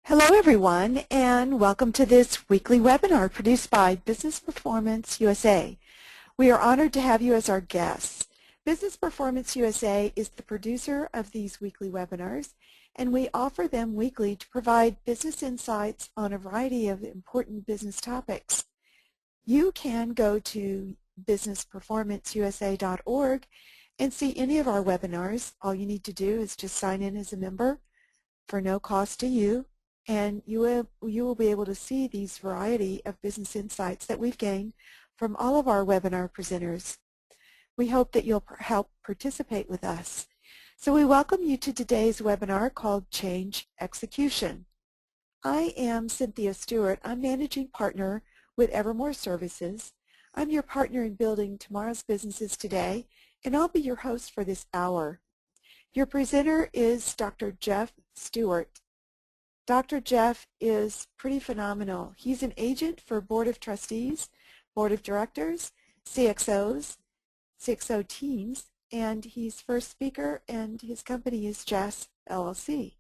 Hello everyone, and welcome to this weekly webinar produced by Business Performance USA. We are honored to have you as our guests. Business Performance USA is the producer of these weekly webinars, and we offer them weekly to provide business insights on a variety of important business topics. You can go to businessperformanceusa.org and see any of our webinars. All you need to do is just sign in as a member for no cost to you, and you will be able to see these variety of business insights that we've gained from all of our webinar presenters. We hope that you'll help participate with us. So we welcome you to today's webinar called Change Execution. I am Cynthia Stewart. I'm Managing Partner with Evermore Services. I'm your partner in building tomorrow's businesses today, and I'll be your host for this hour. Your presenter is Dr. Jeff Stewart. Dr. Jeff is pretty phenomenal. He's an agent for Board of Trustees, Board of Directors, CXO teams, and he's first speaker, and his company is JAS LLC.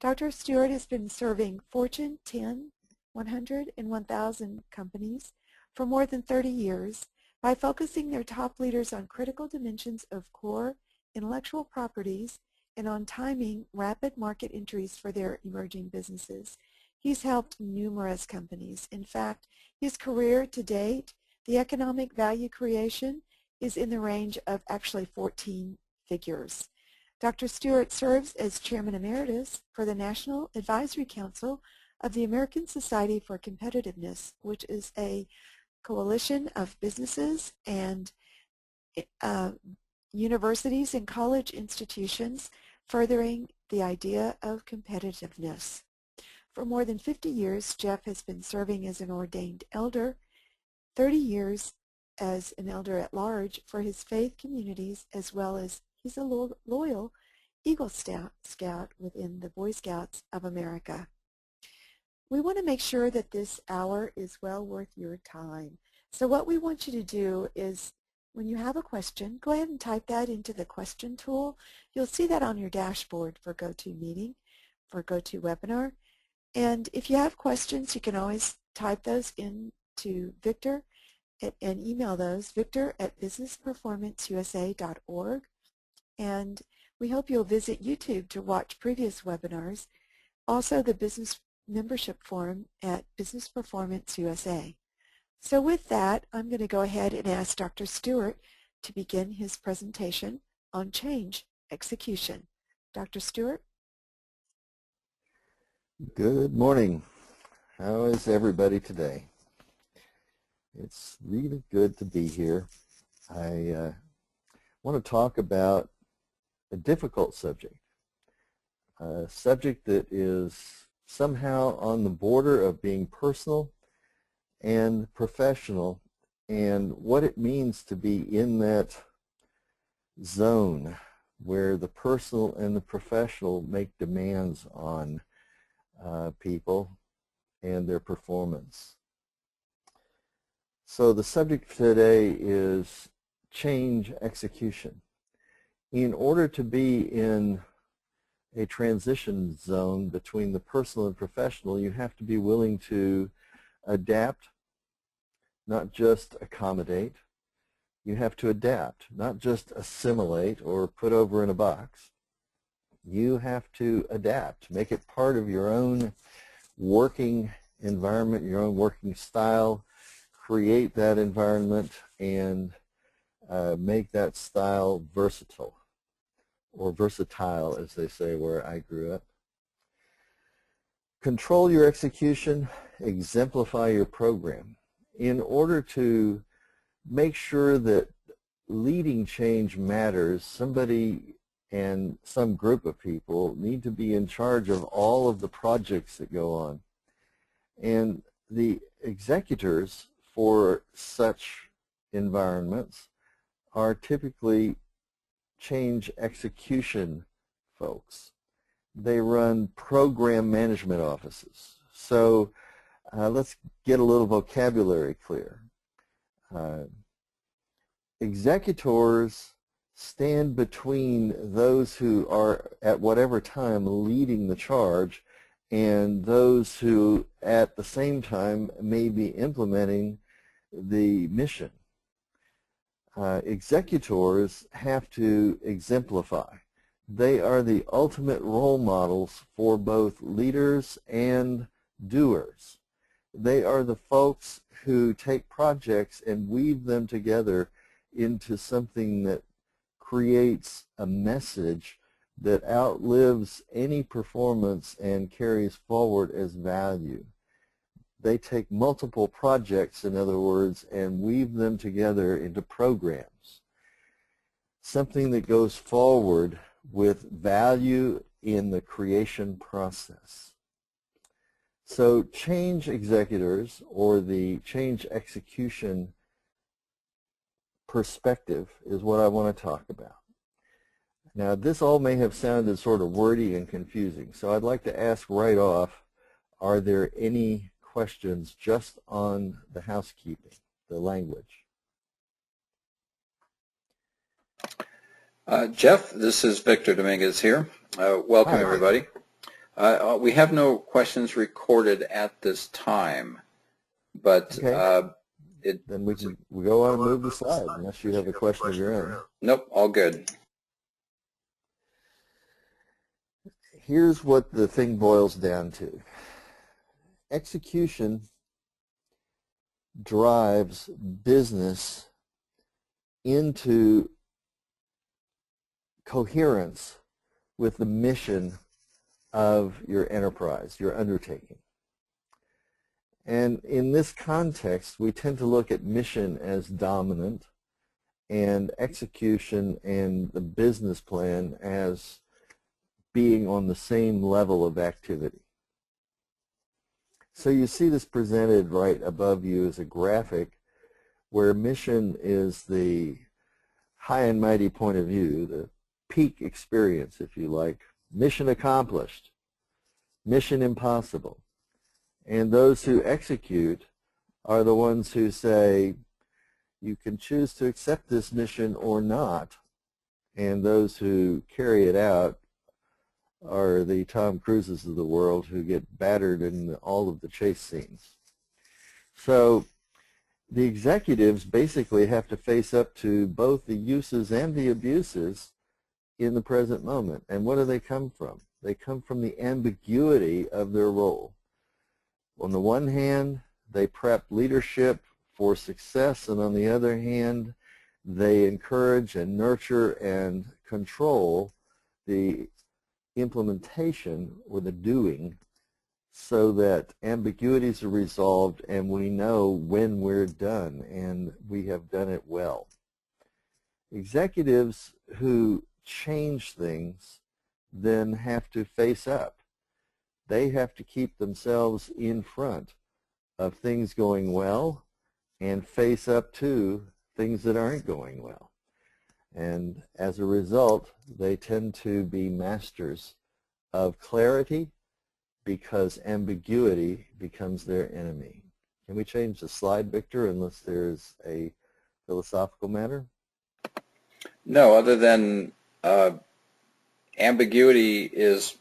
Dr. Stewart has been serving Fortune 10, 100, and 1,000 companies for more than 30 years by focusing their top leaders on critical dimensions of core intellectual properties and on timing rapid market entries for their emerging businesses. He's helped numerous companies. In fact, his career to date, the economic value creation is in the range of actually 14 figures. Dr. Stewart serves as Chairman Emeritus for the National Advisory Council of the American Society for Competitiveness, which is a coalition of businesses and universities and college institutions furthering the idea of competitiveness. For more than 50 years, Jeff has been serving as an ordained elder, 30 years as an elder at large for his faith communities, as well as he's a loyal Eagle Scout within the Boy Scouts of America. We want to make sure that this hour is well worth your time. So what we want you to do is, when you have a question, go ahead and type that into the question tool. You'll see that on your dashboard for GoToMeeting, for GoToWebinar. And if you have questions, you can always type those into Victor and email those, victor@businessperformanceusa.org. And we hope you'll visit YouTube to watch previous webinars, also the Business Membership Forum at Business Performance USA. So with that, I'm going to go ahead and ask Dr. Stewart to begin his presentation on change execution. Dr. Stewart? Good morning. How is everybody today? It's really good to be here. I want to talk about a difficult subject, a subject that is somehow on the border of being personal and professional, and what it means to be in that zone where the personal and the professional make demands on people and their performance. So the subject today is change execution. In order to be in a transition zone between the personal and professional, you have to be willing to adapt, not just accommodate. You have to adapt, not just assimilate or put over in a box. You have to adapt, make it part of your own working environment, your own working style, create that environment, and make that style versatile, or versatile as they say where I grew up. Control your execution, exemplify your program. In order to make sure that leading change matters, somebody and some group of people need to be in charge of all of the projects that go on. And the executors for such environments are typically change execution folks. They run program management offices. So let's get a little vocabulary clear. Executors stand between those who are at whatever time leading the charge and those who at the same time may be implementing the mission. Executors have to exemplify. They are the ultimate role models for both leaders and doers. They are the folks who take projects and weave them together into something that creates a message that outlives any performance and carries forward as value. They take multiple projects, in other words, and weave them together into programs. Something that goes forward with value in the creation process. So change executors, or the change execution perspective, is what I want to talk about. Now, this all may have sounded sort of wordy and confusing, so I'd like to ask right off, are there any questions just on the housekeeping, the language? Jeff, this is Victor Dominguez here. Welcome, Hi. everybody. We have no questions recorded at this time, but okay. Then we go on and move the slide, unless you have a question of your own. Nope, all good. Here's what the thing boils down to. Execution drives business into coherence with the mission of your enterprise, your undertaking. And in this context, we tend to look at mission as dominant and execution and the business plan as being on the same level of activity. So you see this presented right above you as a graphic where mission is the high and mighty point of view, the peak experience, if you like. Mission accomplished, mission impossible. And those who execute are the ones who say, you can choose to accept this mission or not. And those who carry it out are the Tom Cruises of the world who get battered in all of the chase scenes. So the executives basically have to face up to both the uses and the abuses in the present moment. And what do they come from? They come from the ambiguity of their role. On the one hand, they prep leadership for success, and on the other hand, they encourage and nurture and control the implementation or the doing so that ambiguities are resolved and we know when we're done and we have done it well. Executives who change things then have to face up. They have to keep themselves in front of things going well and face up to things that aren't going well. And as a result, they tend to be masters of clarity because ambiguity becomes their enemy. Can we change the slide, Victor, unless there's a philosophical matter? No, other than ambiguity is,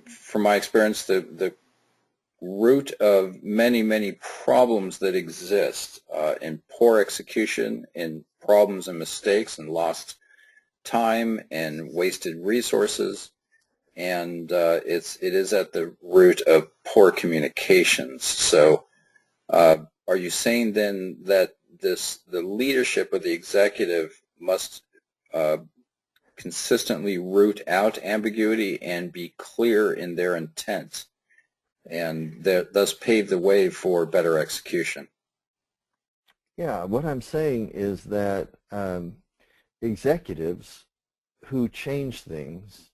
from my experience, the root of many, many problems that exist in poor execution, in problems and mistakes and lost time and wasted resources, and it is at the root of poor communications. So are you saying then that the leadership of the executive must consistently root out ambiguity and be clear in their intent, and thus pave the way for better execution? Yeah, what I'm saying is that executives who change things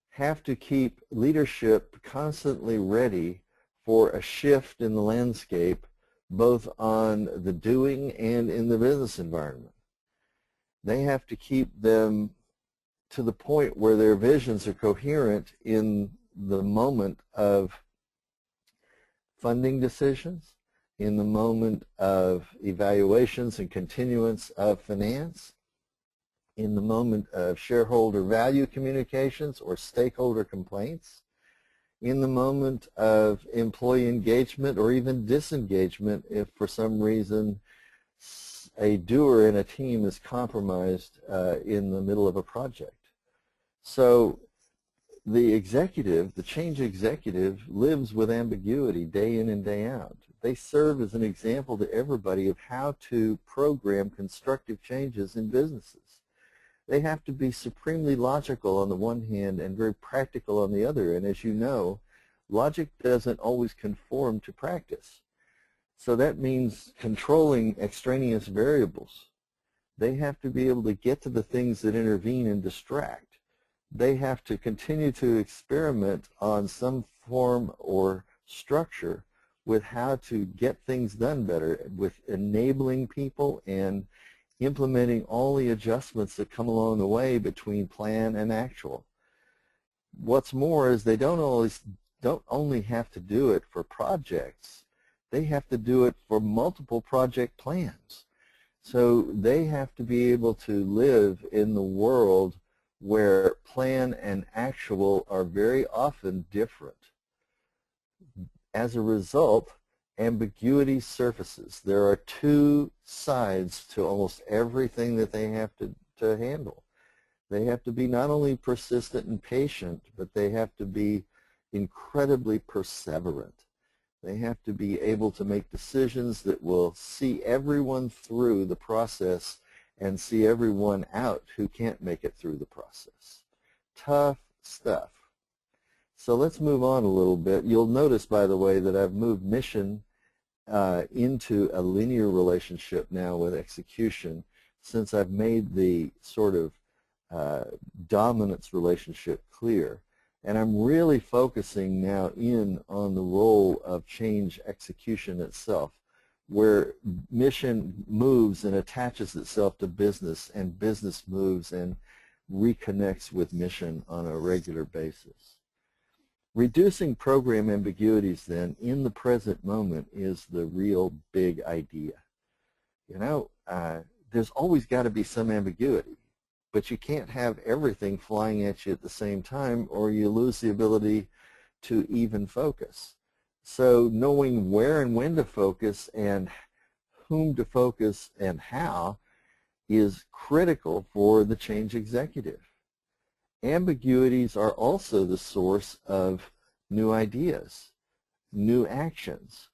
have to keep leadership constantly ready for a shift in the landscape, both on the doing and in the business environment. They have to keep them to the point where their visions are coherent in the moment of funding decisions, in the moment of evaluations and continuance of finance, in the moment of shareholder value communications or stakeholder complaints, in the moment of employee engagement or even disengagement if for some reason a doer in a team is compromised in the middle of a project. So the executive, the change executive, lives with ambiguity day in and day out. They serve as an example to everybody of how to program constructive changes in businesses. They have to be supremely logical on the one hand and very practical on the other. And as you know, logic doesn't always conform to practice. So that means controlling extraneous variables. They have to be able to get to the things that intervene and distract. They have to continue to experiment on some form or structure with how to get things done better, with enabling people and implementing all the adjustments that come along the way between plan and actual. What's more is they don't only have to do it for projects, they have to do it for multiple project plans. So they have to be able to live in the world where plan and actual are very often different. As a result, ambiguity surfaces. There are two sides to almost everything that they have to handle. They have to be not only persistent and patient, but they have to be incredibly perseverant. They have to be able to make decisions that will see everyone through the process and see everyone out who can't make it through the process. Tough stuff. So let's move on a little bit. You'll notice, by the way, that I've moved mission into a linear relationship now with execution, since I've made the sort of dominance relationship clear. And I'm really focusing now in on the role of change execution itself, where mission moves and attaches itself to business, and business moves and reconnects with mission on a regular basis. Reducing program ambiguities, then, in the present moment is the real big idea. You know, there's always got to be some ambiguity, but you can't have everything flying at you at the same time, or you lose the ability to even focus. So knowing where and when to focus and whom to focus and how is critical for the change executive. Ambiguities are also the source of new ideas, new actions,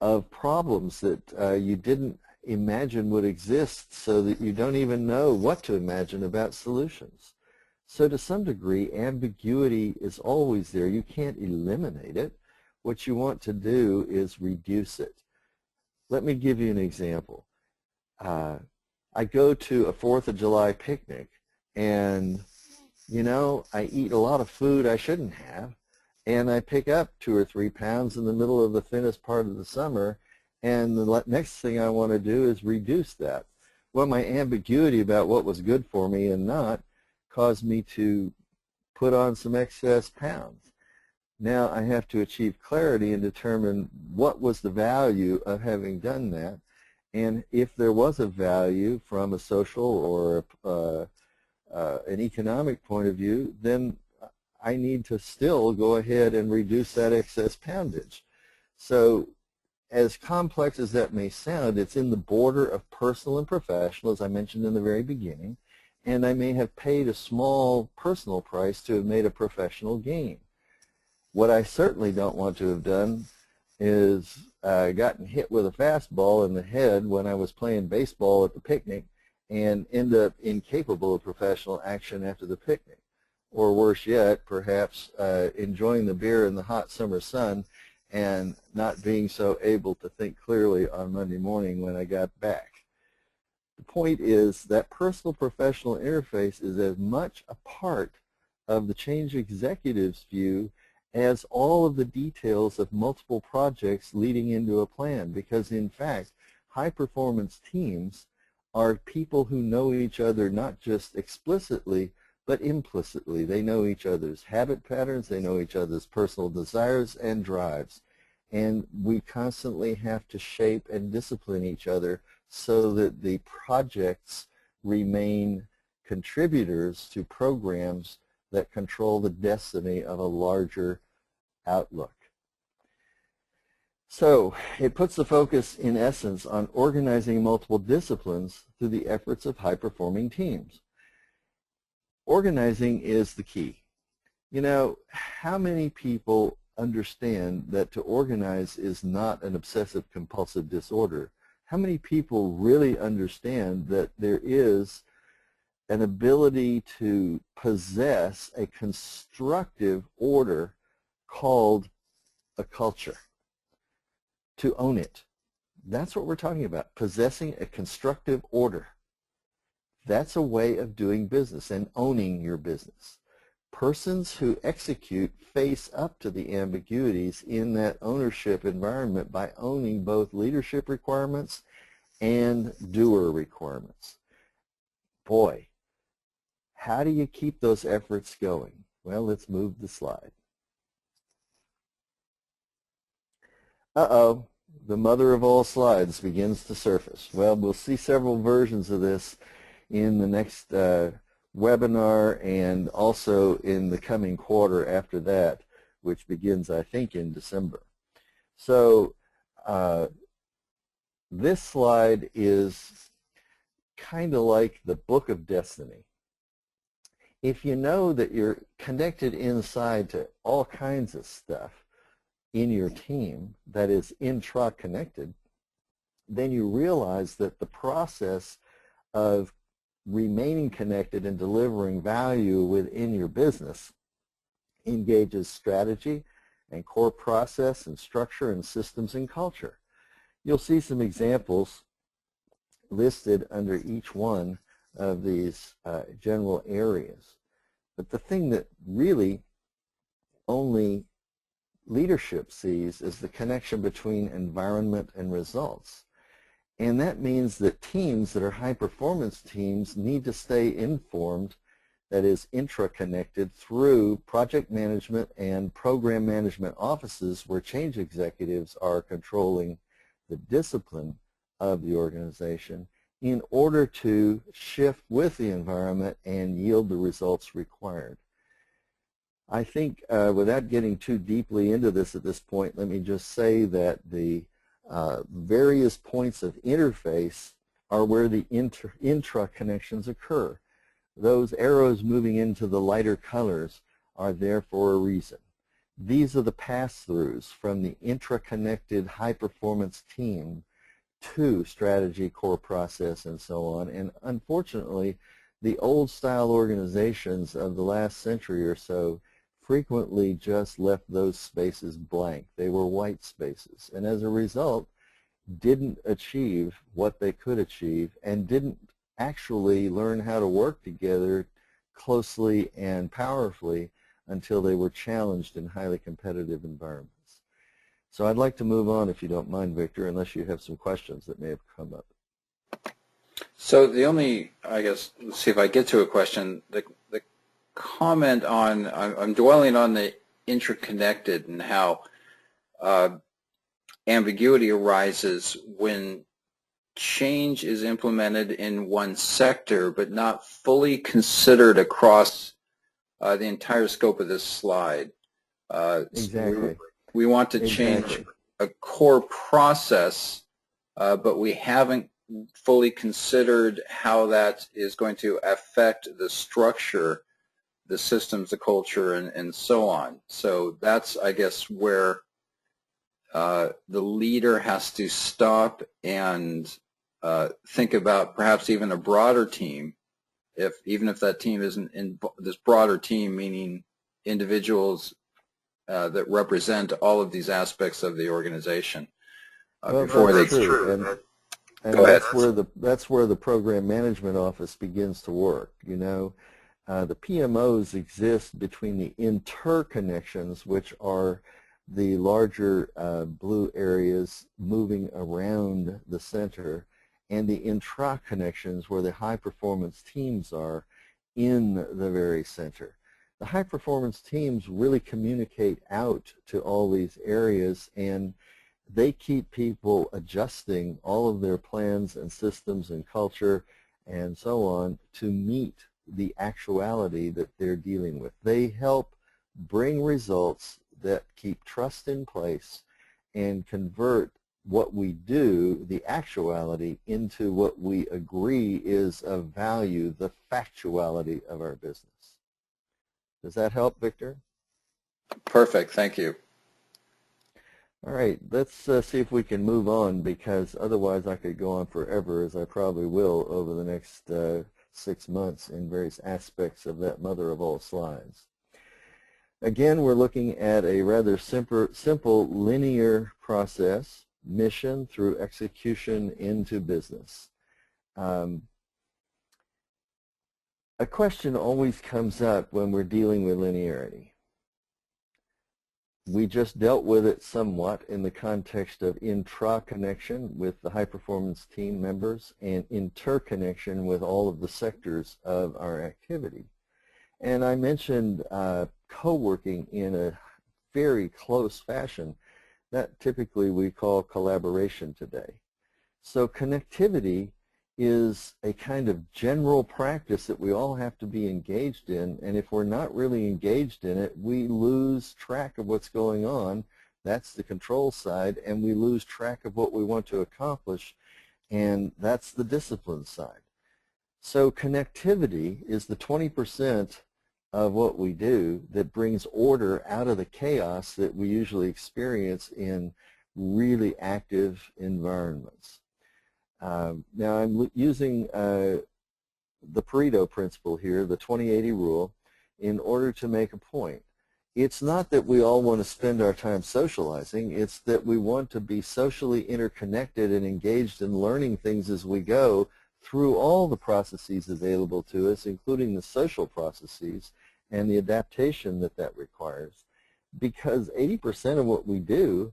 of problems that you didn't imagine would exist, so that you don't even know what to imagine about solutions. So to some degree, ambiguity is always there. You can't eliminate it. What you want to do is reduce it. Let me give you an example. I go to a 4th of July picnic, and you know, I eat a lot of food I shouldn't have, and I pick up 2 or 3 pounds in the middle of the thinnest part of the summer, and the next thing I want to do is reduce that. Well, my ambiguity about what was good for me and not caused me to put on some excess pounds. Now I have to achieve clarity and determine what was the value of having done that, and if there was a value from a social or an economic point of view, then I need to still go ahead and reduce that excess poundage. So as complex as that may sound, it's in the border of personal and professional, as I mentioned in the very beginning, and I may have paid a small personal price to have made a professional gain. What I certainly don't want to have done is gotten hit with a fastball in the head when I was playing baseball at the picnic and end up incapable of professional action after the picnic. Or worse yet, perhaps enjoying the beer in the hot summer sun and not being so able to think clearly on Monday morning when I got back. The point is that personal-professional interface is as much a part of the change executive's view as all of the details of multiple projects leading into a plan, because in fact, high-performance teams are people who know each other not just explicitly, but implicitly. They know each other's habit patterns, they know each other's personal desires and drives, and we constantly have to shape and discipline each other so that the projects remain contributors to programs that control the destiny of a larger outlook. So it puts the focus, in essence, on organizing multiple disciplines through the efforts of high-performing teams. Organizing is the key. You know, how many people understand that to organize is not an obsessive-compulsive disorder? How many people really understand that there is an ability to possess a constructive order called a culture? To own it. That's what we're talking about, possessing a constructive order. That's a way of doing business and owning your business. Persons who execute face up to the ambiguities in that ownership environment by owning both leadership requirements and doer requirements. Boy, how do you keep those efforts going? Well, let's move the slide. Uh-oh, the mother of all slides begins to surface. Well, we'll see several versions of this in the next webinar and also in the coming quarter after that, which begins, I think, in December. So this slide is kind of like the book of destiny. If you know that you're connected inside to all kinds of stuff in your team that is intra-connected, then you realize that the process of remaining connected and delivering value within your business engages strategy and core process and structure and systems and culture. You'll see some examples listed under each one of these general areas. But the thing that really only leadership sees is the connection between environment and results. And that means that teams that are high-performance teams need to stay informed, that is, intra-connected, through project management and program management offices where change executives are controlling the discipline of the organization in order to shift with the environment and yield the results required. I think without getting too deeply into this at this point, let me just say that the various points of interface are where the intra-connections occur. Those arrows moving into the lighter colors are there for a reason. These are the pass-throughs from the intra-connected high-performance team to strategy, core process, and so on. And unfortunately, the old-style organizations of the last century or so frequently just left those spaces blank. They were white spaces, and as a result didn't achieve what they could achieve and didn't actually learn how to work together closely and powerfully until they were challenged in highly competitive environments. So I'd like to move on, if you don't mind, Victor, unless you have some questions that may have come up. So the only, I guess, let's see if I get to a question. The comment on, I'm dwelling on the interconnected and how ambiguity arises when change is implemented in one sector but not fully considered across the entire scope of this slide. Exactly. We want to change a core process, but we haven't fully considered how that is going to affect the structure, the systems, the culture, and so on. So that's, I guess, where the leader has to stop and think about perhaps even a broader team, even if that team isn't in this broader team, meaning individuals that represent all of these aspects of the organization. Well, before that's they true. And Go ahead. that's where the program management office begins to work. You know, the PMOs exist between the interconnections, which are the larger blue areas moving around the center, and the intra-connections where the high-performance teams are in the very center. The high-performance teams really communicate out to all these areas, and they keep people adjusting all of their plans and systems and culture and so on to meet the actuality that they're dealing with. They help bring results that keep trust in place and convert what we do, the actuality, into what we agree is of value, the factuality of our business. Does that help, Victor? Perfect. Thank you. All right, let's see if we can move on, because otherwise I could go on forever, as I probably will over the next 6 months in various aspects of that mother of all slides. Again, we're looking at a rather simple linear process, mission through execution into business. A question always comes up when we're dealing with linearity. We just dealt with it somewhat in the context of intra-connection with the high-performance team members and interconnection with all of the sectors of our activity. And I mentioned co-working in a very close fashion. That typically we call collaboration today. So connectivity is a kind of general practice that we all have to be engaged in, and if we're not really engaged in it, we lose track of what's going on. That's the control side, and we lose track of what we want to accomplish, and that's the discipline side. So connectivity is the 20% of what we do that brings order out of the chaos that we usually experience in really active environments. Now I'm using the Pareto principle here, the 20-80 rule, in order to make a point. It's not that we all want to spend our time socializing, it's that we want to be socially interconnected and engaged in learning things as we go through all the processes available to us, including the social processes and the adaptation that that requires. Because 80% of what we do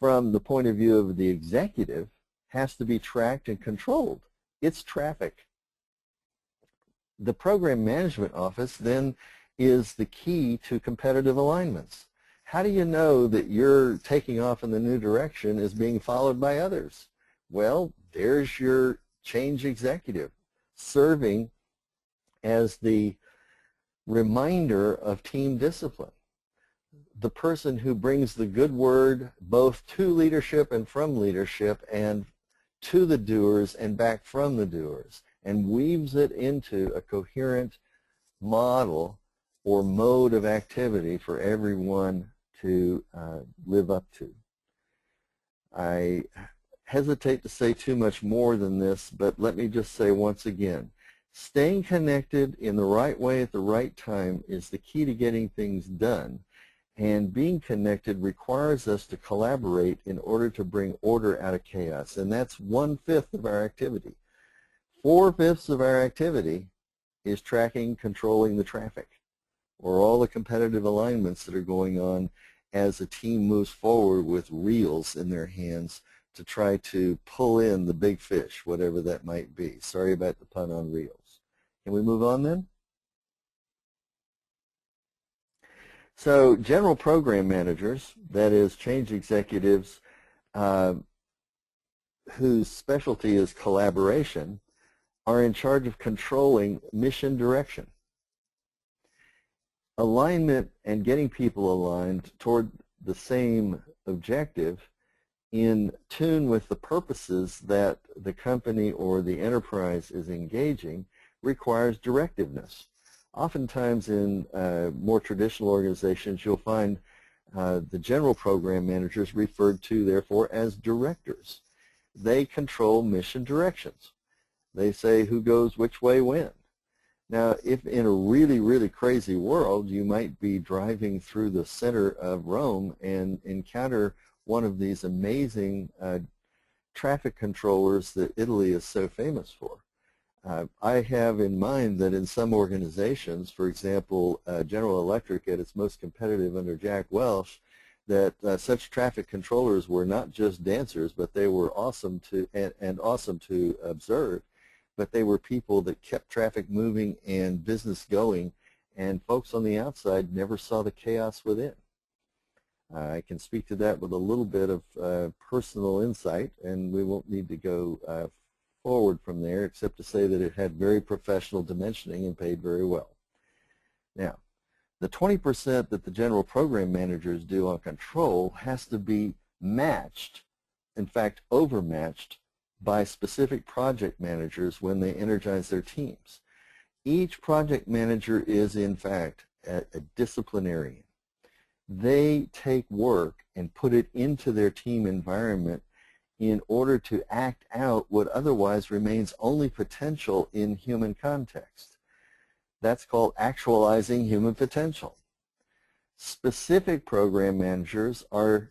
from the point of view of the executive has to be tracked and controlled. It's traffic. The program management office then is the key to competitive alignments. How do you know that you're taking off in the new direction is being followed by others? Well, there's your change executive serving as the reminder of team discipline. The person who brings the good word both to leadership and from leadership and to the doers and back from the doers, and weaves it into a coherent model or mode of activity for everyone to live up to. I hesitate to say too much more than this, but let me just say once again, staying connected in the right way at the right time is the key to getting things done. And being connected requires us to collaborate in order to bring order out of chaos. And that's 1/5 of our activity. 4/5 of our activity is tracking, controlling the traffic, or all the competitive alignments that are going on as a team moves forward with reels in their hands to try to pull in the big fish, whatever that might be. Sorry about the pun on reels. Can we move on then? So general program managers, that is change executives whose specialty is collaboration, are in charge of controlling mission direction. Alignment and getting people aligned toward the same objective in tune with the purposes that the company or the enterprise is engaging requires directiveness. Oftentimes in more traditional organizations, you'll find the general program managers referred to, therefore, as directors. They control mission directions. They say who goes which way when. Now, if in a really, really crazy world, you might be driving through the center of Rome and encounter one of these amazing traffic controllers that Italy is so famous for. I have in mind that in some organizations, for example, General Electric at its most competitive under Jack Welch, that such traffic controllers were not just dancers, but they were awesome to and awesome to observe, but they were people that kept traffic moving and business going, and folks on the outside never saw the chaos within. I can speak to that with a little bit of personal insight, and we won't need to go forward from there, except to say that it had very professional dimensioning and paid very well. Now, The 20% that the general program managers do on control has to be matched, in fact overmatched, by specific project managers when they energize their teams. Each project manager is in fact a disciplinarian. They take work and put it into their team environment in order to act out what otherwise remains only potential in human context. That's called actualizing human potential. Specific program managers are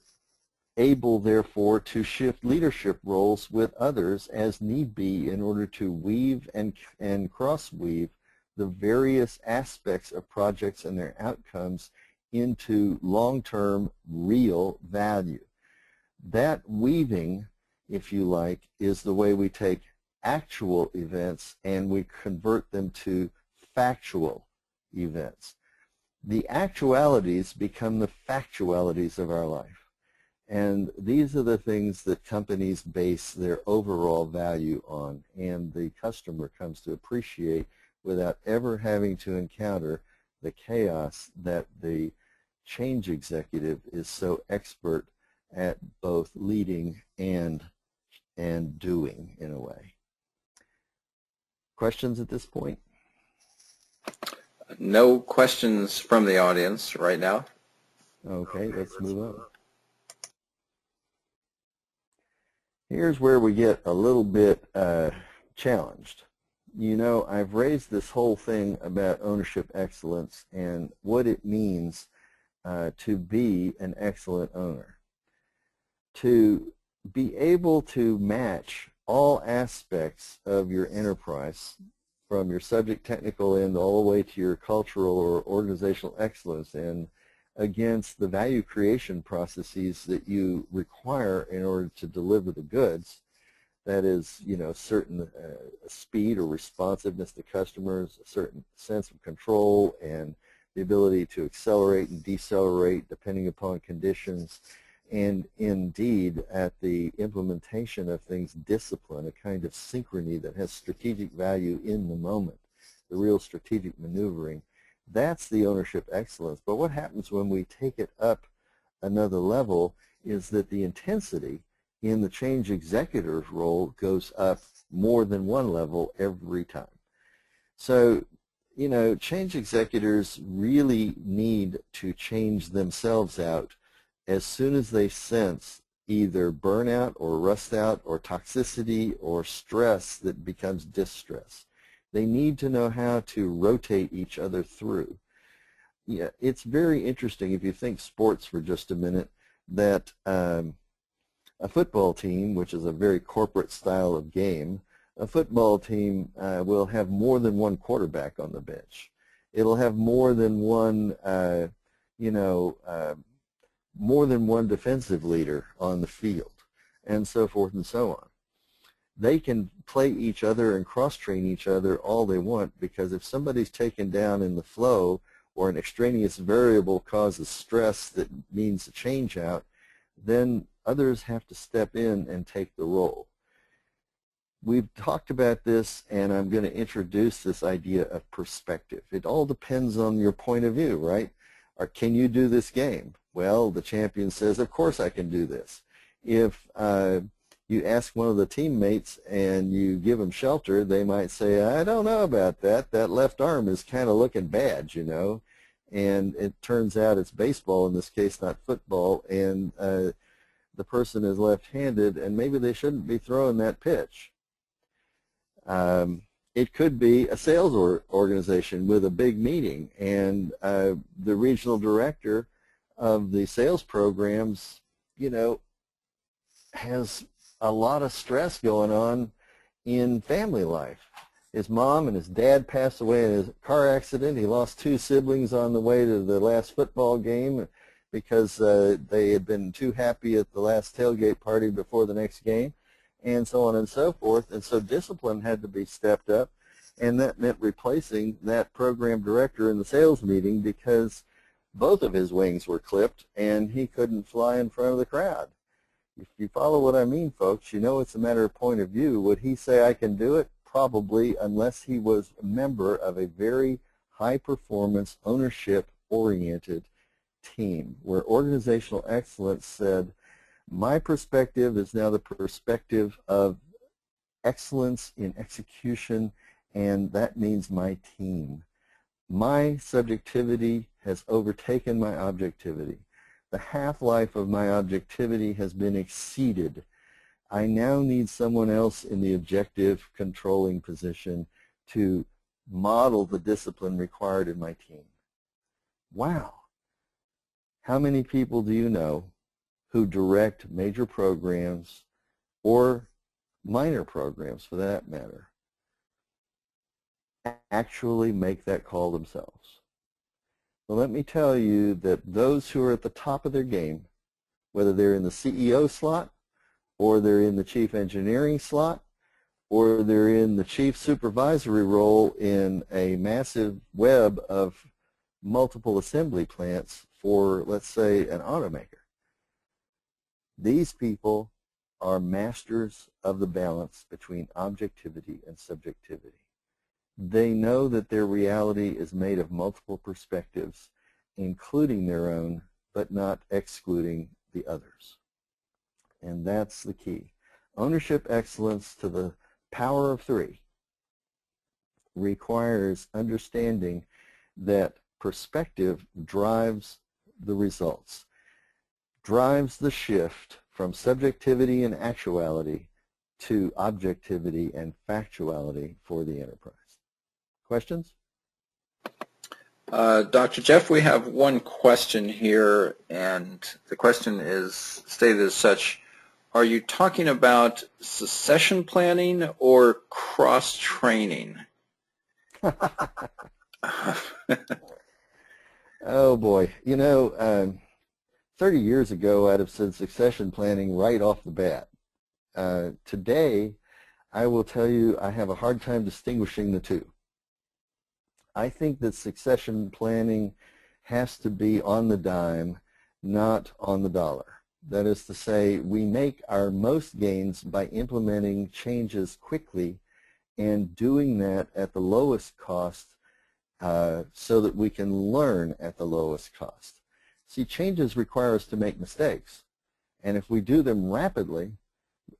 able, therefore, to shift leadership roles with others as need be in order to weave and cross-weave the various aspects of projects and their outcomes into long-term real value. That weaving, if you like, is the way we take actual events and we convert them to factual events. The actualities become the factualities of our life. And these are the things that companies base their overall value on, and the customer comes to appreciate without ever having to encounter the chaos that the change executive is so expert at both leading and doing in a way. Questions at this point? No questions from the audience right now. Okay, let's move on. Here's where we get a little bit challenged. You know, I've raised this whole thing about ownership excellence and what it means to be an excellent owner. To be able to match all aspects of your enterprise, from your subject technical end all the way to your cultural or organizational excellence end, against the value creation processes that you require in order to deliver the goods. That is, you know, certain speed or responsiveness to customers, a certain sense of control, and the ability to accelerate and decelerate depending upon conditions, and indeed at the implementation of things, discipline, a kind of synchrony that has strategic value in the moment, the real strategic maneuvering. That's the ownership excellence. But what happens when we take it up another level is that the intensity in the change executive role goes up more than one level every time. So, you know, change executives really need to change themselves out as soon as they sense either burnout or rust out or toxicity or stress that becomes distress. They need to know how to rotate each other through. Yeah, it's very interesting, if you think sports for just a minute, that a football team, which is a very corporate style of game, a football team will have more than one quarterback on the bench. It'll have more than one, more than one defensive leader on the field, and so forth and so on. They can play each other and cross-train each other all they want, because if somebody's taken down in the flow or an extraneous variable causes stress that means a change out, then others have to step in and take the role. We've talked about this, and I'm going to introduce this idea of perspective. It all depends on your point of view, right? Or can you do this game? Well, the champion says, of course I can do this. If you ask one of the teammates and you give them shelter, they might say, I don't know about that. That left arm is kind of looking bad, you know. And it turns out it's baseball in this case, not football, and the person is left-handed, and maybe they shouldn't be throwing that pitch. It could be a sales organization with a big meeting, and the regional director of the sales programs, you know, has a lot of stress going on in family life. His mom and his dad passed away in a car accident. He lost 2 siblings on the way to the last football game because they had been too happy at the last tailgate party before the next game, and so on and so forth. And so discipline had to be stepped up, and that meant replacing that program director in the sales meeting because both of his wings were clipped and he couldn't fly in front of the crowd. If you follow what I mean, folks, you know it's a matter of point of view. Would he say I can do it? Probably, unless he was a member of a very high-performance ownership oriented team, where organizational excellence said, my perspective is now the perspective of excellence in execution, and that means my team. My subjectivity has overtaken my objectivity. The half-life of my objectivity has been exceeded. I now need someone else in the objective controlling position to model the discipline required in my team. Wow. How many people do you know who direct major programs or minor programs for that matter actually make that call themselves? Well, let me tell you that those who are at the top of their game, whether they're in the CEO slot or they're in the chief engineering slot or they're in the chief supervisory role in a massive web of multiple assembly plants for, let's say, an automaker, these people are masters of the balance between objectivity and subjectivity. They know that their reality is made of multiple perspectives, including their own, but not excluding the others. And that's the key. Ownership excellence to the power of 3 requires understanding that perspective drives the results, drives the shift from subjectivity and actuality to objectivity and factuality for the enterprise. Questions? Dr. Jeff, we have one question here, and the question is stated as such: are you talking about succession planning or cross-training? Oh boy, you know, 30 years ago I'd have said succession planning right off the bat. Today, I will tell you I have a hard time distinguishing the two. I think that succession planning has to be on the dime, not on the dollar. That is to say, we make our most gains by implementing changes quickly and doing that at the lowest cost so that we can learn at the lowest cost. See, changes require us to make mistakes, and if we do them rapidly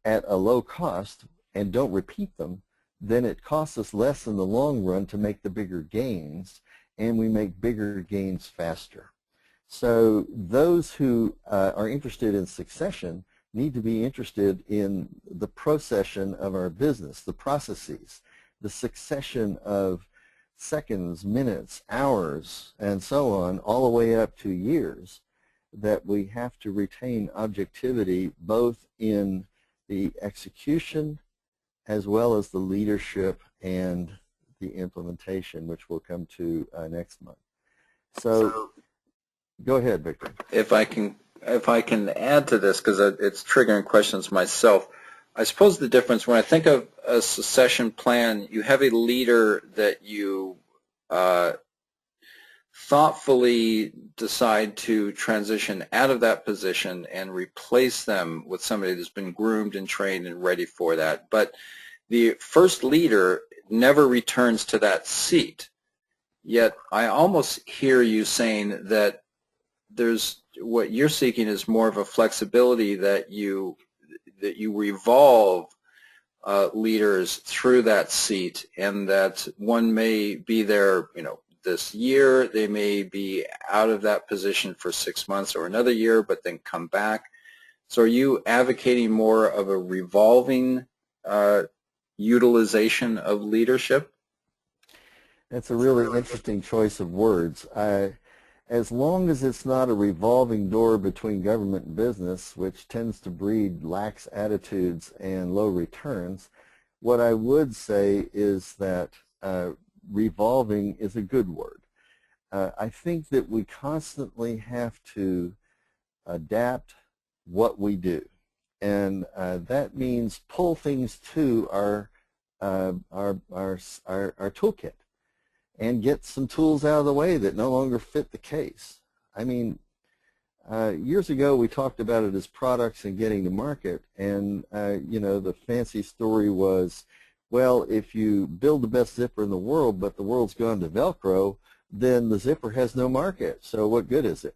at a low cost and don't repeat them, then it costs us less in the long run to make the bigger gains, and we make bigger gains faster. So those who are interested in succession need to be interested in the procession of our business, the processes, the succession of seconds, minutes, hours, and so on, all the way up to years, that we have to retain objectivity both in the execution as well as the leadership and the implementation, which we'll come to next month. So go ahead, Victor. If I can add to this, because it's triggering questions myself, I suppose the difference, when I think of a succession plan, you have a leader that you thoughtfully decide to transition out of that position and replace them with somebody that's been groomed and trained and ready for that. But the first leader never returns to that seat. Yet I almost hear you saying that what you're seeking is more of a flexibility, that you revolve leaders through that seat, and that one may be there, this year, they may be out of that position for 6 months or another year, but then come back. So are you advocating more of a revolving utilization of leadership? That's a really interesting choice of words. As long as it's not a revolving door between government and business, which tends to breed lax attitudes and low returns, what I would say is that revolving is a good word. I think that we constantly have to adapt what we do, and that means pull things to our toolkit and get some tools out of the way that no longer fit the case. I mean, years ago we talked about it as products and getting to market, and the fancy story was, well, if you build the best zipper in the world but the world's gone to Velcro, then the zipper has no market. So what good is it?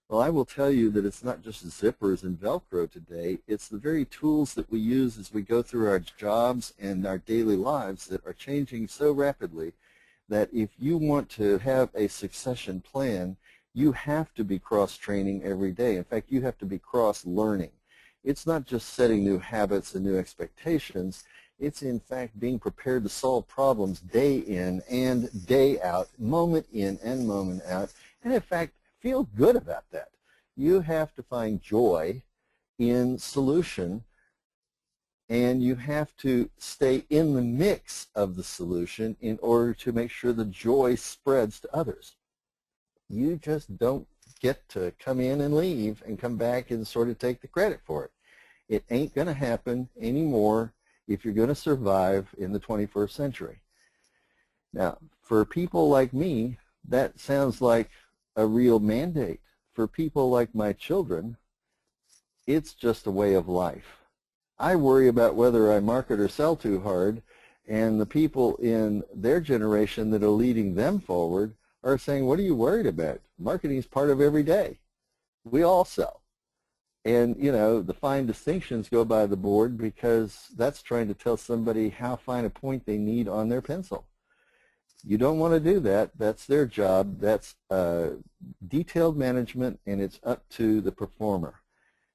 Well, I will tell you that it's not just zippers and Velcro today. It's the very tools that we use as we go through our jobs and our daily lives that are changing so rapidly that if you want to have a succession plan, you have to be cross-training every day. In fact, you have to be cross-learning. It's not just setting new habits and new expectations. It's, in fact, being prepared to solve problems day in and day out, moment in and moment out, and, in fact, feel good about that. You have to find joy in solution, and you have to stay in the mix of the solution in order to make sure the joy spreads to others. You just don't get to come in and leave and come back and sort of take the credit for it. It ain't going to happen anymore if you're going to survive in the 21st century. Now, for people like me, that sounds like a real mandate. For people like my children, it's just a way of life. I worry about whether I market or sell too hard, and the people in their generation that are leading them forward are saying, what are you worried about? Marketing is part of every day. We all sell. And, you know, the fine distinctions go by the board because that's trying to tell somebody how fine a point they need on their pencil. You don't want to do that. That's their job. That's detailed management, and it's up to the performer.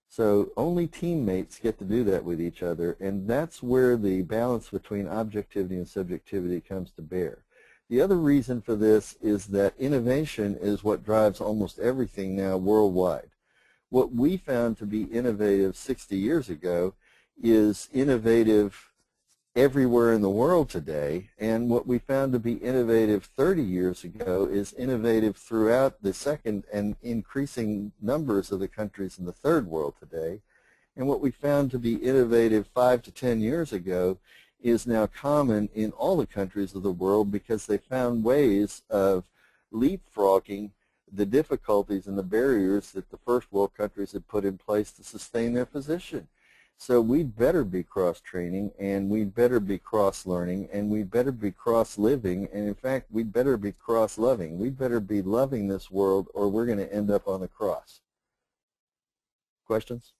So only teammates get to do that with each other, and that's where the balance between objectivity and subjectivity comes to bear. The other reason for this is that innovation is what drives almost everything now worldwide. What we found to be innovative 60 years ago is innovative everywhere in the world today, and what we found to be innovative 30 years ago is innovative throughout the second and increasing numbers of the countries in the third world today, and what we found to be innovative 5 to 10 years ago is now common in all the countries of the world because they found ways of leapfrogging the difficulties and the barriers that the first world countries had put in place to sustain their position. So we'd better be cross-training, and we'd better be cross-learning, and we'd better be cross-living, and in fact, we'd better be cross-loving. We'd better be loving this world, or we're going to end up on the cross. Questions?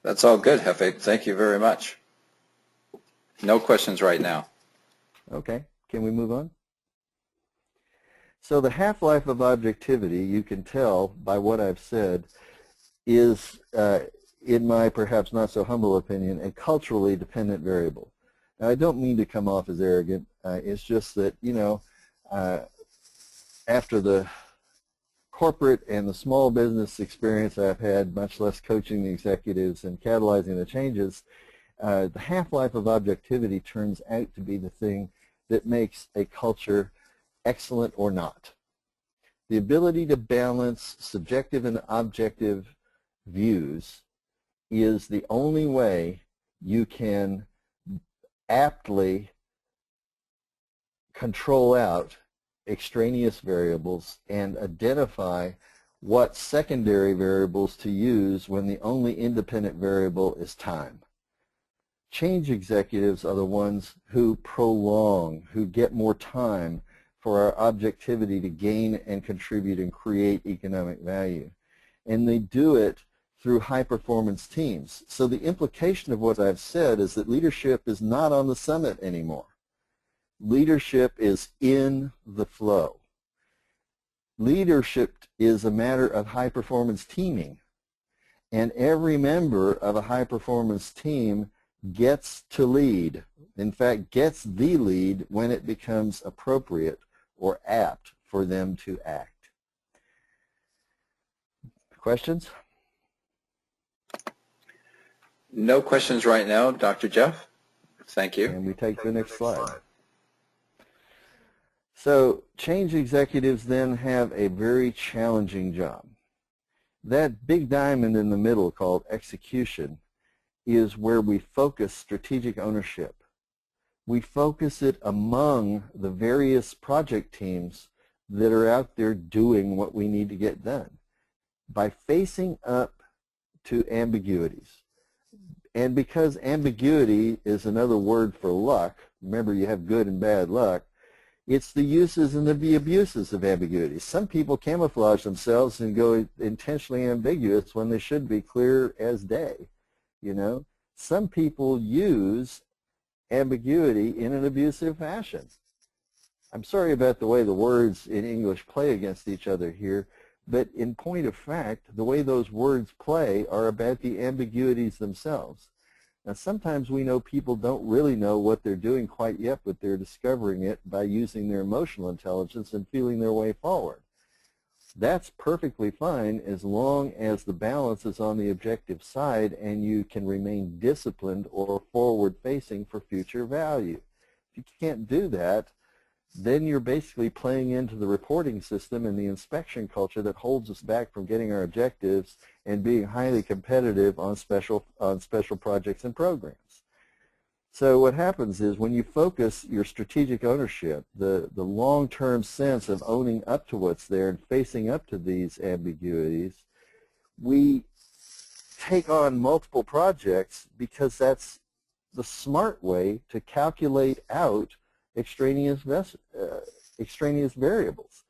That's all good, Hefe. Thank you very much. No questions right now. Okay. Can we move on? So the half-life of objectivity, you can tell by what I've said, is in my perhaps not so humble opinion, a culturally dependent variable. Now, I don't mean to come off as arrogant. It's just that, you know, after the corporate and the small business experience I've had, much less coaching the executives and catalyzing the changes, the half-life of objectivity turns out to be the thing that makes a culture excellent or not. The ability to balance subjective and objective views is the only way you can aptly control out extraneous variables and identify what secondary variables to use when the only independent variable is time. Change executives are the ones who prolong, who get more time for our objectivity to gain and contribute and create economic value. And they do it through high-performance teams. So the implication of what I've said is that leadership is not on the summit anymore. Leadership is in the flow. Leadership is a matter of high-performance teaming. And every member of a high-performance team gets to lead. In fact, gets the lead when it becomes appropriate or apt for them to act. Questions? No questions right now, Dr. Jeff. Thank you. And we take the next slide. So change executives then have a very challenging job. That big diamond in the middle called execution is where we focus strategic ownership. We focus it among the various project teams that are out there doing what we need to get done by facing up to ambiguities. And because ambiguity is another word for luck, remember you have good and bad luck, It's the uses and the abuses of ambiguity. Some people camouflage themselves and go intentionally ambiguous when they should be clear as day. You know, some people use ambiguity in an abusive fashion. I'm sorry about the way the words in English play against each other here, but in point of fact, the way those words play are about the ambiguities themselves. Now, sometimes we know people don't really know what they're doing quite yet, but they're discovering it by using their emotional intelligence and feeling their way forward. That's perfectly fine as long as the balance is on the objective side and you can remain disciplined or forward-facing for future value. If you can't do that, then you're basically playing into the reporting system and the inspection culture that holds us back from getting our objectives and being highly competitive on special projects and programs. So what happens is when you focus your strategic ownership, the long-term sense of owning up to what's there and facing up to these ambiguities, we take on multiple projects because that's the smart way to calculate out extraneous variables.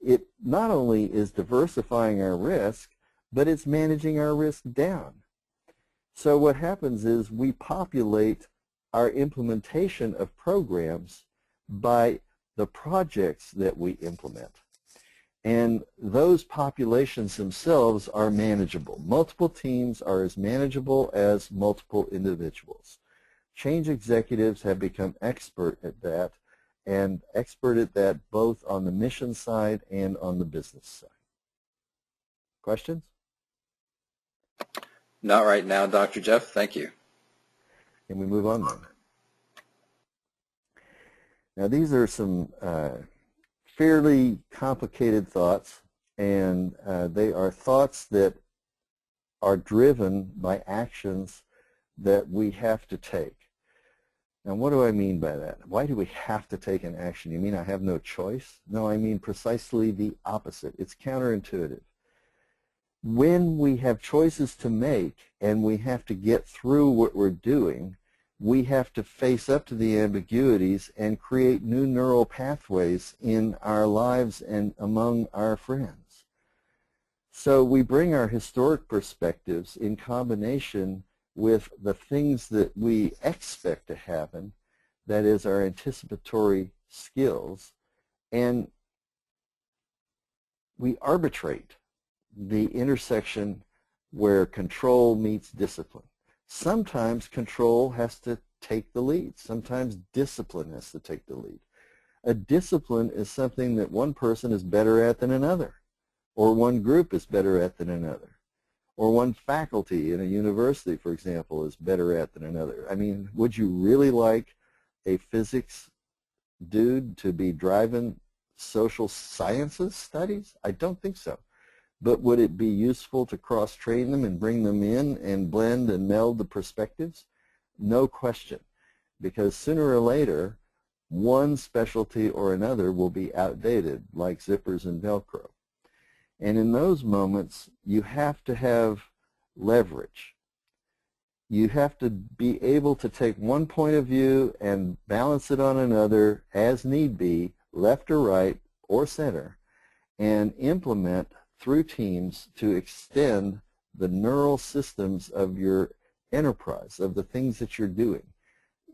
It not only is diversifying our risk, but it's managing our risk down. So what happens is we populate our implementation of programs by the projects that we implement. And those populations themselves are manageable. Multiple teams are as manageable as multiple individuals. Change executives have become expert at that, and expert at that both on the mission side and on the business side. Questions? Not right now, Dr. Jeff. Thank you. Can we move on then? Now, these are some fairly complicated thoughts, and they are thoughts that are driven by actions that we have to take. Now, what do I mean by that? Why do we have to take an action? You mean I have no choice? No, I mean precisely the opposite. It's counterintuitive. When we have choices to make and we have to get through what we're doing, we have to face up to the ambiguities and create new neural pathways in our lives and among our friends. So we bring our historic perspectives in combination with the things that we expect to happen, that is our anticipatory skills, and we arbitrate the intersection where control meets discipline. Sometimes control has to take the lead. Sometimes discipline has to take the lead. A discipline is something that one person is better at than another, or one group is better at than another. Or one faculty in a university, for example, is better at than another. I mean, would you really like a physics dude to be driving social sciences studies? I don't think so. But would it be useful to cross-train them and bring them in and blend and meld the perspectives? No question. Because sooner or later, one specialty or another will be outdated, like zippers and Velcro. And in those moments, you have to have leverage. You have to be able to take one point of view and balance it on another as need be, left or right or center, and implement through teams to extend the neural systems of your enterprise, of the things that you're doing.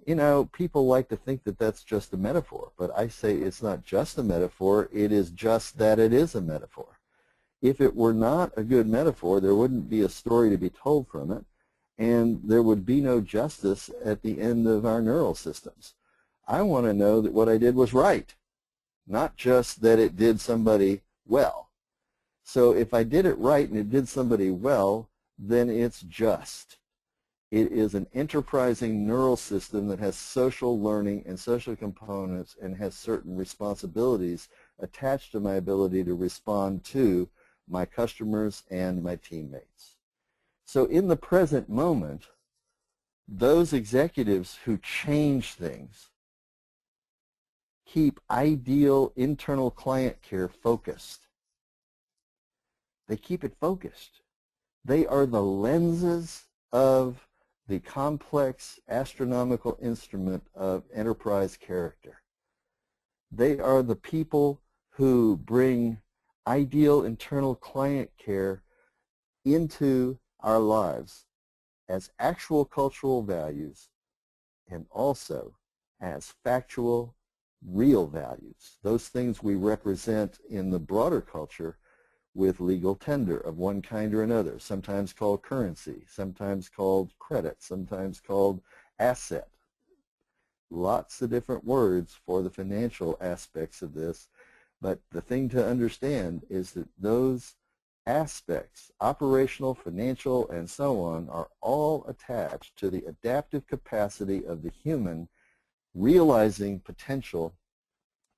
You know, people like to think that that's just a metaphor, but I say it's not just a metaphor, it is just that it is a metaphor. If it were not a good metaphor, there wouldn't be a story to be told from it, and there would be no justice at the end of our neural systems. I want to know that what I did was right, not just that it did somebody well. So if I did it right and it did somebody well, then it's just. It is an enterprising neural system that has social learning and social components and has certain responsibilities attached to my ability to respond to my customers and my teammates. So in the present moment, those executives who change things keep ideal internal client care focused. They keep it focused. They are the lenses of the complex astronomical instrument of enterprise character. They are the people who bring ideal internal client care into our lives as actual cultural values and also as factual, real values. Those things we represent in the broader culture with legal tender of one kind or another, sometimes called currency, sometimes called credit, sometimes called asset. Lots of different words for the financial aspects of this, but the thing to understand is that those aspects, operational, financial, and so on, are all attached to the adaptive capacity of the human realizing potential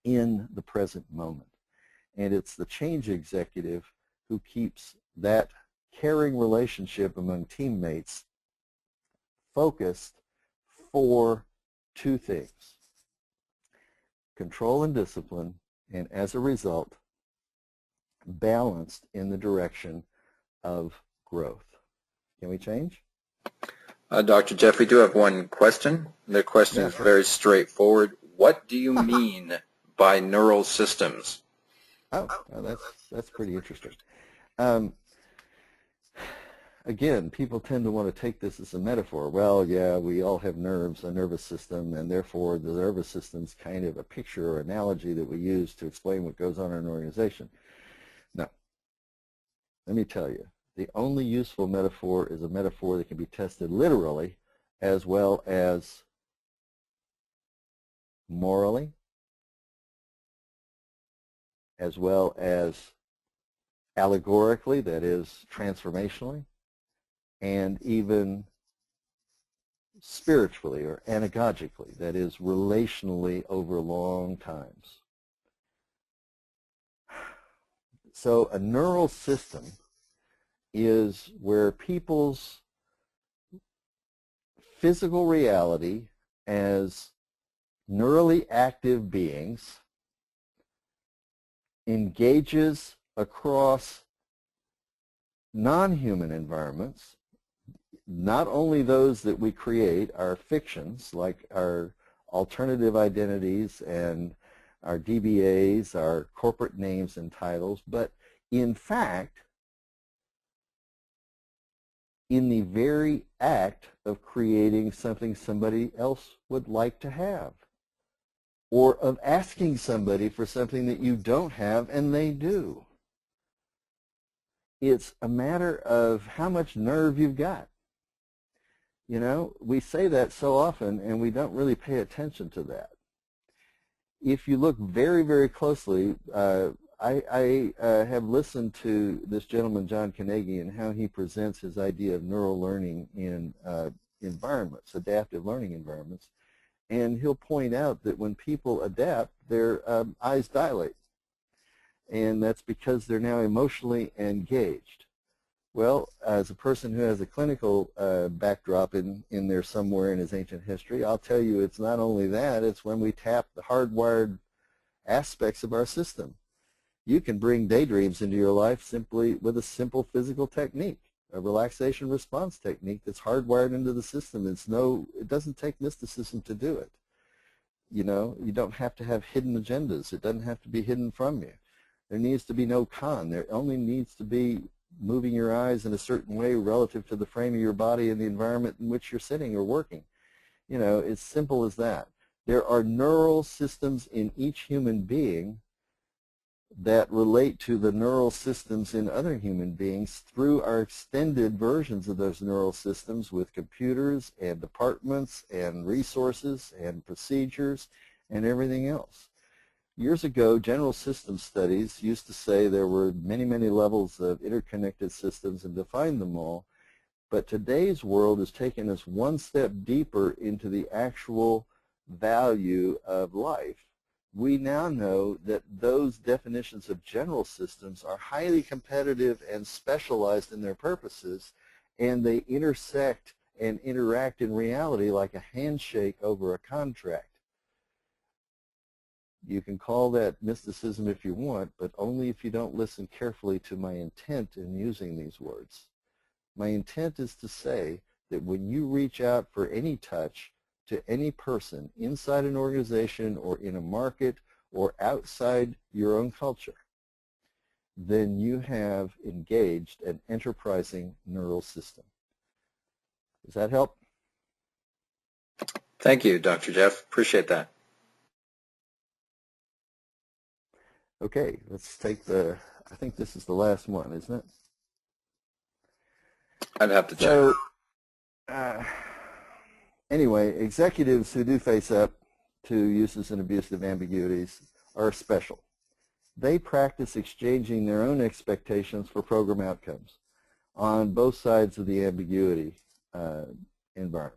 in the present moment. And it's the change executive who keeps that caring relationship among teammates focused for two things: control and discipline, and as a result, balanced in the direction of growth. Can we change? Dr. Jeff, we do have one question. The question is very straightforward. What do you mean by neural systems? Oh, well, that's pretty interesting. Again, people tend to want to take this as a metaphor. Well, yeah, we all have nerves, a nervous system, and therefore the nervous system is kind of a picture or analogy that we use to explain what goes on in an organization. No. Let me tell you, the only useful metaphor is a metaphor that can be tested literally as well as morally, as well as allegorically, that is transformationally, and even spiritually or anagogically, that is relationally over long times. So a neural system is where people's physical reality as neurally active beings engages across non-human environments, not only those that we create, our fictions, like our alternative identities and our DBAs, our corporate names and titles, but in fact, in the very act of creating something somebody else would like to have, or of asking somebody for something that you don't have and they do. It's a matter of how much nerve you've got. You know, we say that so often and we don't really pay attention to that. If you look very, very closely, I have listened to this gentleman, John Carnegie, and how he presents his idea of neural learning in environments, adaptive learning environments. And he'll point out that when people adapt, their eyes dilate. And that's because they're now emotionally engaged. Well, as a person who has a clinical backdrop in there somewhere in his ancient history, I'll tell you it's not only that, it's when we tap the hardwired aspects of our system. You can bring daydreams into your life simply with a simple physical technique, a relaxation response technique that's hardwired into the system. It doesn't take mysticism to do it. You know, you don't have to have hidden agendas. It doesn't have to be hidden from you. There needs to be no con. There only needs to be moving your eyes in a certain way relative to the frame of your body and the environment in which you're sitting or working. You know, it's simple as that. There are neural systems in each human being that relate to the neural systems in other human beings through our extended versions of those neural systems with computers and departments and resources and procedures and everything else. Years ago, general systems studies used to say there were many, many levels of interconnected systems and defined them all, but today's world has taken us one step deeper into the actual value of life. We now know that those definitions of general systems are highly competitive and specialized in their purposes, and they intersect and interact in reality like a handshake over a contract. You can call that mysticism if you want, but only if you don't listen carefully to my intent in using these words. My intent is to say that when you reach out for any touch to any person inside an organization or in a market or outside your own culture, then you have engaged an enterprising neural system. Does that help? Thank you, Dr. Jeff. Appreciate that. Okay, let's take the, I think this is the last one, isn't it? I'd have to check. So, anyway, executives who do face up to uses and abusive ambiguities are special. They practice exchanging their own expectations for program outcomes on both sides of the ambiguity environment.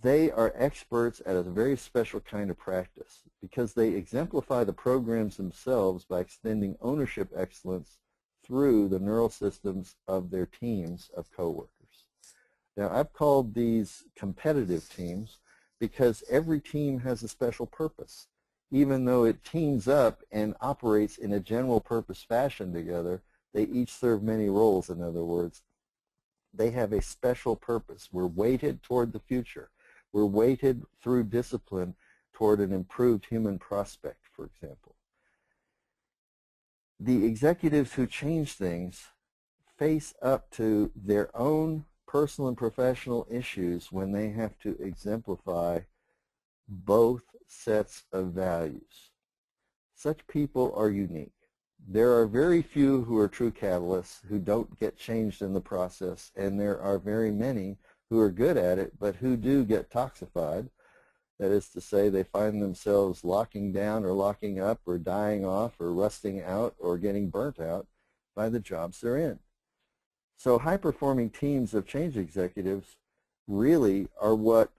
They are experts at a very special kind of practice because they exemplify the programs themselves by extending ownership excellence through the neural systems of their teams of coworkers. Now, I've called these competitive teams because every team has a special purpose. Even though it teams up and operates in a general purpose fashion together, they each serve many roles. In other words, they have a special purpose. We're weighted toward the future. We're weighted through discipline toward an improved human prospect, for example. The executives who change things face up to their own personal and professional issues when they have to exemplify both sets of values. Such people are unique. There are very few who are true catalysts who don't get changed in the process, and there are very many who are good at it but who do get toxified. That is to say, they find themselves locking down or locking up or dying off or rusting out or getting burnt out by the jobs they're in. So high-performing teams of change executives really are what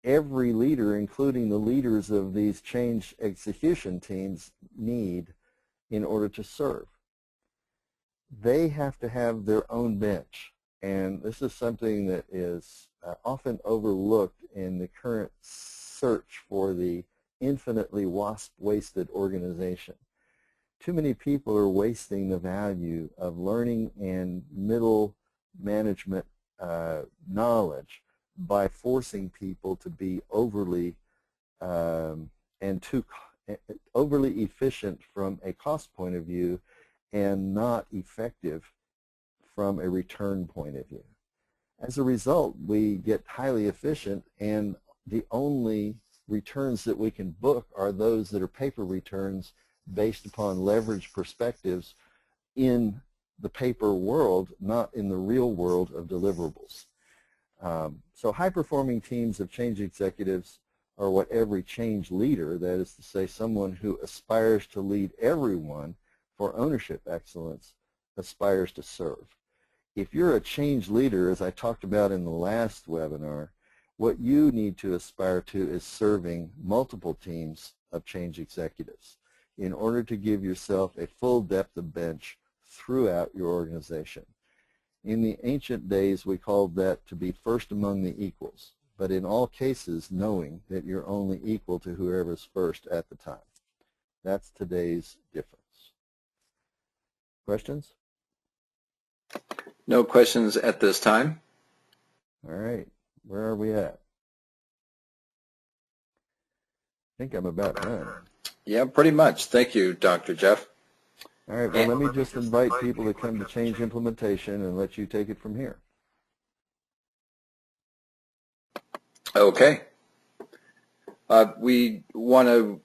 every leader, including the leaders of these change execution teams, need in order to serve. They have to have their own bench, and this is something that is often overlooked in the current search for the infinitely wasted organization. Too many people are wasting the value of learning and middle management knowledge by forcing people to be overly overly efficient from a cost point of view and not effective from a return point of view. As a result, we get highly efficient, and the only returns that we can book are those that are paper returns based upon leverage perspectives in the paper world, not in the real world of deliverables. So high-performing teams of change executives are what every change leader, that is to say someone who aspires to lead everyone for ownership excellence, aspires to serve. If you're a change leader, as I talked about in the last webinar, what you need to aspire to is serving multiple teams of change executives in order to give yourself a full depth of bench throughout your organization. In the ancient days, we called that to be first among the equals, but in all cases, knowing that you're only equal to whoever's first at the time. That's today's difference. Questions? No questions at this time. All right, where are we at? I think I'm about done. Yeah, pretty much. Thank you, Dr. Jeff. All right, well, let me just invite people to come to change implementation and let you take it from here. Okay. We want to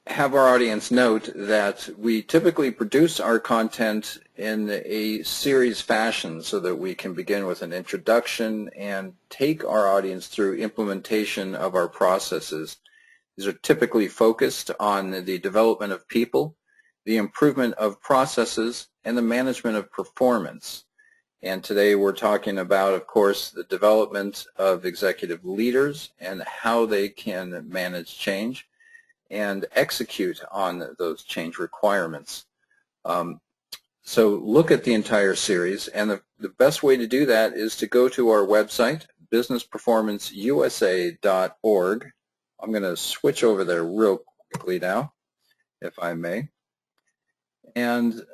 have our audience note that we typically produce our content in a series fashion so that we can begin with an introduction and take our audience through implementation of our processes. These are typically focused on the development of people, the improvement of processes, and the management of performance. And today we're talking about, of course, the development of executive leaders and how they can manage change and execute on those change requirements. So look at the entire series, and the best way to do that is to go to our website, businessperformanceusa.org. I'm going to switch over there real quickly now, if I may, and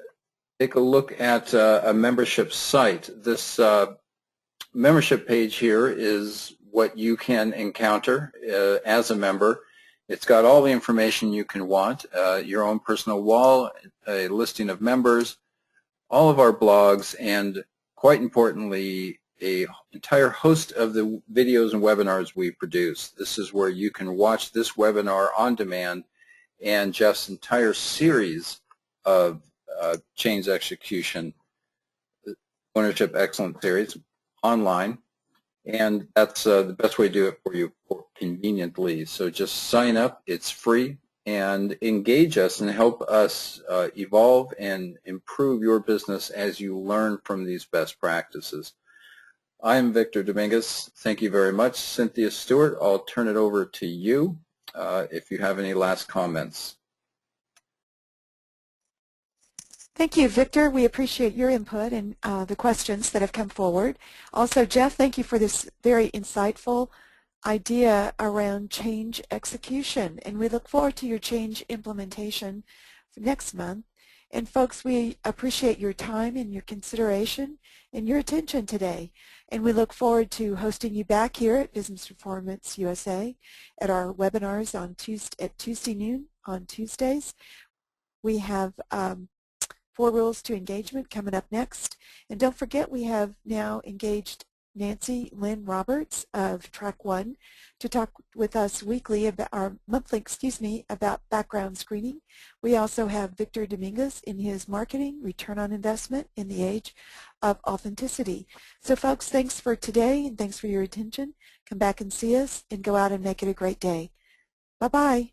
take a look at a membership site. This membership page here is what you can encounter as a member. It's got all the information you can want, your own personal wall, a listing of members, all of our blogs, and quite importantly, an entire host of the videos and webinars we produce. This is where you can watch this webinar on demand and Jeff's entire series of change execution ownership excellence series online, and that's the best way to do it for you conveniently. So just sign up, it's free, and engage us and help us evolve and improve your business as you learn from these best practices. I'm Victor Dominguez. Thank you very much. Cynthia Stewart, I'll turn it over to you if you have any last comments. Thank you, Victor. We appreciate your input and the questions that have come forward. Also, Jeff, thank you for this very insightful idea around change execution, and we look forward to your change implementation next month. And folks, we appreciate your time and your consideration and your attention today, and we look forward to hosting you back here at Business Performance USA at our webinars on Tuesday noon on Tuesdays. We have 4 Rules to Engagement coming up next, and don't forget we have now engaged Nancy Lynn Roberts of Track 1 to talk with us weekly about our monthly, about background screening. We also have Victor Dominguez in his marketing, return on investment in the age of authenticity. So folks, thanks for today and thanks for your attention. Come back and see us and go out and make it a great day. Bye-bye.